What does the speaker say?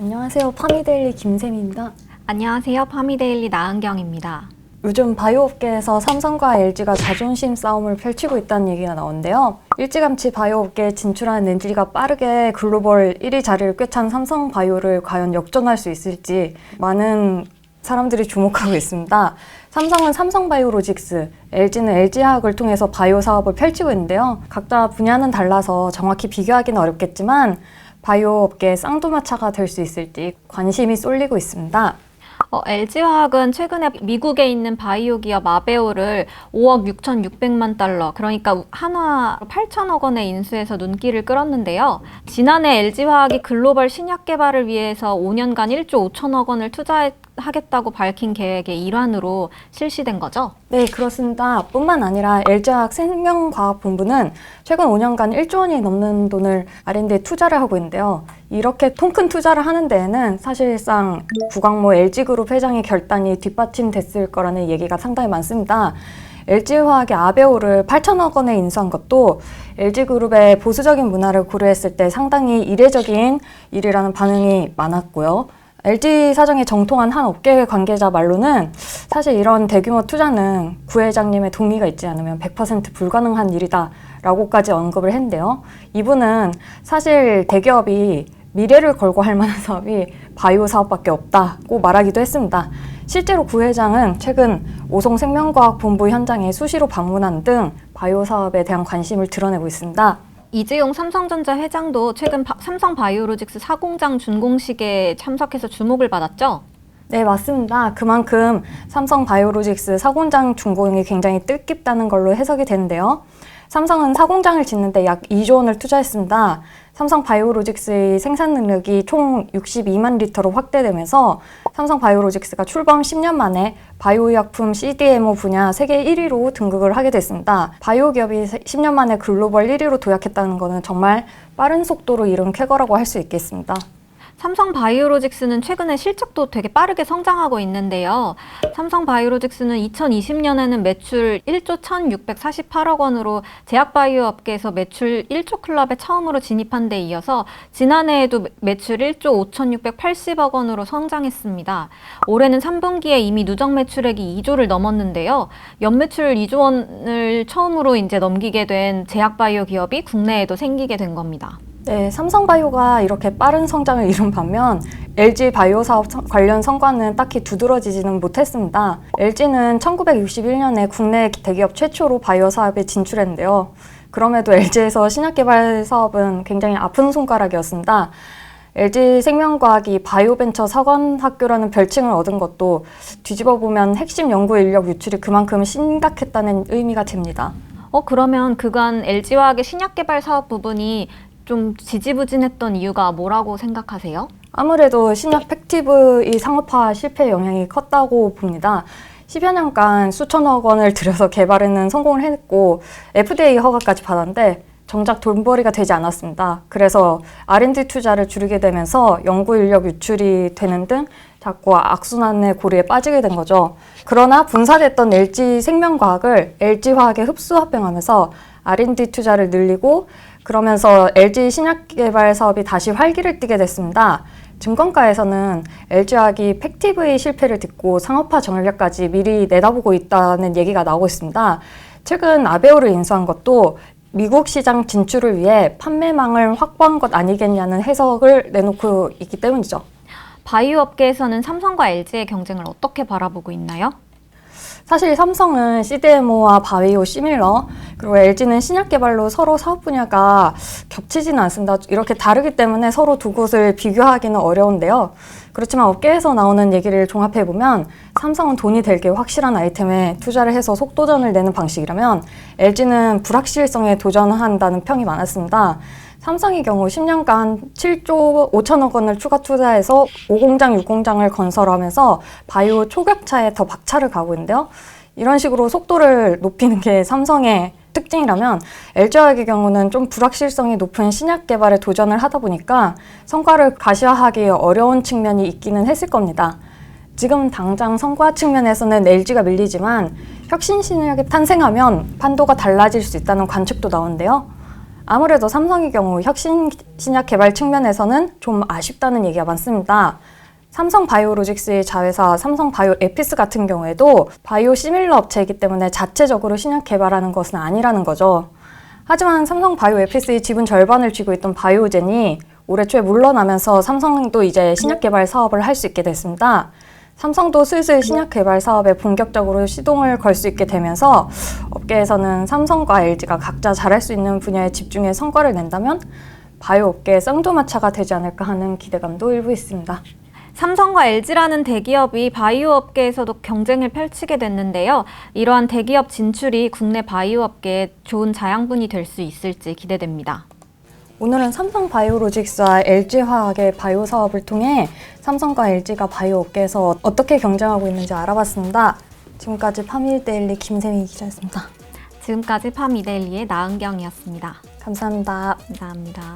안녕하세요. 파미데일리 김샘입니다. 안녕하세요. 파미데일리 나은경입니다. 요즘 바이오업계에서 삼성과 LG가 자존심 싸움을 펼치고 있다는 얘기가 나오는데요. 일찌감치 바이오업계에 진출한 LG가 빠르게 글로벌 1위 자리를 꿰찬 삼성바이오를 과연 역전할 수 있을지 많은 사람들이 주목하고 있습니다. 삼성은 삼성바이오로직스, LG는 LG화학을 통해서 바이오 사업을 펼치고 있는데요. 각자 분야는 달라서 정확히 비교하기는 어렵겠지만 바이오 업계의 쌍두마차가 될 수 있을지 관심이 쏠리고 있습니다. LG화학은 최근에 미국에 있는 바이오 기업 아베오를 5억 6,600만 달러, 그러니까 한화 8천억 원에 인수해서 눈길을 끌었는데요. 지난해 LG화학이 글로벌 신약 개발을 위해서 5년간 1조 5천억 원을 투자하겠다고 밝힌 계획의 일환으로 실시된 거죠? 네, 그렇습니다. 뿐만 아니라 LG화학 생명과학본부는 최근 5년간 1조 원이 넘는 돈을 R&D에 투자를 하고 있는데요. 이렇게 통큰 투자를 하는 데에는 사실상 구광모 LG그룹 회장의 결단이 뒷받침됐을 거라는 얘기가 상당히 많습니다. LG화학이 아베오를 8천억 원에 인수한 것도 LG그룹의 보수적인 문화를 고려했을 때 상당히 이례적인 일이라는 반응이 많았고요. LG 사정에 정통한 한 업계 관계자 말로는 사실 이런 대규모 투자는 구회장님의 동의가 있지 않으면 100% 불가능한 일이다 라고까지 언급을 했는데요. 이분은 사실 대기업이 미래를 걸고 할 만한 사업이 바이오 사업밖에 없다고 말하기도 했습니다. 실제로 구회장은 최근 오송생명과학본부 현장에 수시로 방문한 등 바이오 사업에 대한 관심을 드러내고 있습니다. 이재용 삼성전자 회장도 최근 삼성바이오로직스 사공장 준공식에 참석해서 주목을 받았죠? 네, 맞습니다. 그만큼 삼성바이오로직스 사공장 준공이 굉장히 뜻깊다는 걸로 해석이 되는데요. 삼성은 사공장을 짓는데 약 2조 원을 투자했습니다. 삼성바이오로직스의 생산 능력이 총 62만 리터로 확대되면서 삼성바이오로직스가 출범 10년 만에 바이오의약품 CDMO 분야 세계 1위로 등극을 하게 됐습니다. 바이오 기업이 10년 만에 글로벌 1위로 도약했다는 것은 정말 빠른 속도로 이룬 쾌거라고 할 수 있겠습니다. 삼성바이오로직스는 최근에 실적도 되게 빠르게 성장하고 있는데요. 삼성바이오로직스는 2020년에는 매출 1조 1,648억 원으로 제약바이오 업계에서 매출 1조 클럽에 처음으로 진입한 데 이어서 지난해에도 매출 1조 5,680억 원으로 성장했습니다. 올해는 3분기에 이미 누적 매출액이 2조를 넘었는데요. 연매출 2조 원을 처음으로 이제 넘기게 된 제약바이오 기업이 국내에도 생기게 된 겁니다. 네, 삼성바이오가 이렇게 빠른 성장을 이룬 반면 LG 바이오 사업 관련 성과는 딱히 두드러지지는 못했습니다. LG는 1961년에 국내 대기업 최초로 바이오 사업에 진출했는데요. 그럼에도 LG에서 신약 개발 사업은 굉장히 아픈 손가락이었습니다. LG 생명과학이 바이오벤처 사관학교라는 별칭을 얻은 것도 뒤집어 보면 핵심 연구 인력 유출이 그만큼 심각했다는 의미가 됩니다. 그러면 그간 LG화학의 신약 개발 사업 부분이 좀 지지부진했던 이유가 뭐라고 생각하세요? 아무래도 신약 팩티브의 상업화 실패 영향이 컸다고 봅니다. 10여 년간 수천억 원을 들여서 개발에는 성공을 해냈고 FDA 허가까지 받았는데 정작 돈벌이가 되지 않았습니다. 그래서 R&D 투자를 줄이게 되면서 연구 인력 유출이 되는 등 자꾸 악순환의 고리에 빠지게 된 거죠. 그러나 분사됐던 LG 생명과학을 LG화학에 흡수 합병하면서 R&D 투자를 늘리고 그러면서 LG 신약 개발 사업이 다시 활기를 띠게 됐습니다. 증권가에서는 LG화학이 팩티브의 실패를 딛고 상업화 전략까지 미리 내다보고 있다는 얘기가 나오고 있습니다. 최근 아베오를 인수한 것도 미국 시장 진출을 위해 판매망을 확보한 것 아니겠냐는 해석을 내놓고 있기 때문이죠. 바이오 업계에서는 삼성과 LG의 경쟁을 어떻게 바라보고 있나요? 사실 삼성은 CDMO와 바이오 시밀러, 그리고 LG는 신약 개발로 서로 사업 분야가 겹치지는 않습니다. 이렇게 다르기 때문에 서로 두 곳을 비교하기는 어려운데요. 그렇지만 업계에서 나오는 얘기를 종합해보면 삼성은 돈이 될 게 확실한 아이템에 투자를 해서 속도전을 내는 방식이라면 LG는 불확실성에 도전한다는 평이 많았습니다. 삼성의 경우 10년간 7조 5천억 원을 추가 투자해서 5공장, 6공장을 건설하면서 바이오 초격차에 더 박차를 가고 있는데요. 이런 식으로 속도를 높이는 게 삼성의 특징이라면 LG화학의 경우는 좀 불확실성이 높은 신약 개발에 도전을 하다 보니까 성과를 가시화하기 어려운 측면이 있기는 했을 겁니다. 지금 당장 성과 측면에서는 LG가 밀리지만 혁신 신약이 탄생하면 판도가 달라질 수 있다는 관측도 나오는데요. 아무래도 삼성의 경우 혁신 신약 개발 측면에서는 좀 아쉽다는 얘기가 많습니다. 삼성 바이오로직스의 자회사 삼성 바이오 에피스 같은 경우에도 바이오 시밀러 업체이기 때문에 자체적으로 신약 개발하는 것은 아니라는 거죠. 하지만 삼성 바이오 에피스의 지분 절반을 쥐고 있던 바이오젠이 올해 초에 물러나면서 삼성도 이제 신약 개발 사업을 할 수 있게 됐습니다. 삼성도 슬슬 신약 개발 사업에 본격적으로 시동을 걸 수 있게 되면서 업계에서는 삼성과 LG가 각자 잘할 수 있는 분야에 집중해 성과를 낸다면 바이오 업계의 쌍두마차가 되지 않을까 하는 기대감도 일부 있습니다. 삼성과 LG라는 대기업이 바이오 업계에서도 경쟁을 펼치게 됐는데요. 이러한 대기업 진출이 국내 바이오 업계에 좋은 자양분이 될 수 있을지 기대됩니다. 오늘은 삼성 바이오로직스와 LG화학의 바이오 사업을 통해 삼성과 LG가 바이오 업계에서 어떻게 경쟁하고 있는지 알아봤습니다. 지금까지 파밀데일리 김세미 기자였습니다. 지금까지 파미데일리의 나은경이었습니다. 감사합니다. 감사합니다.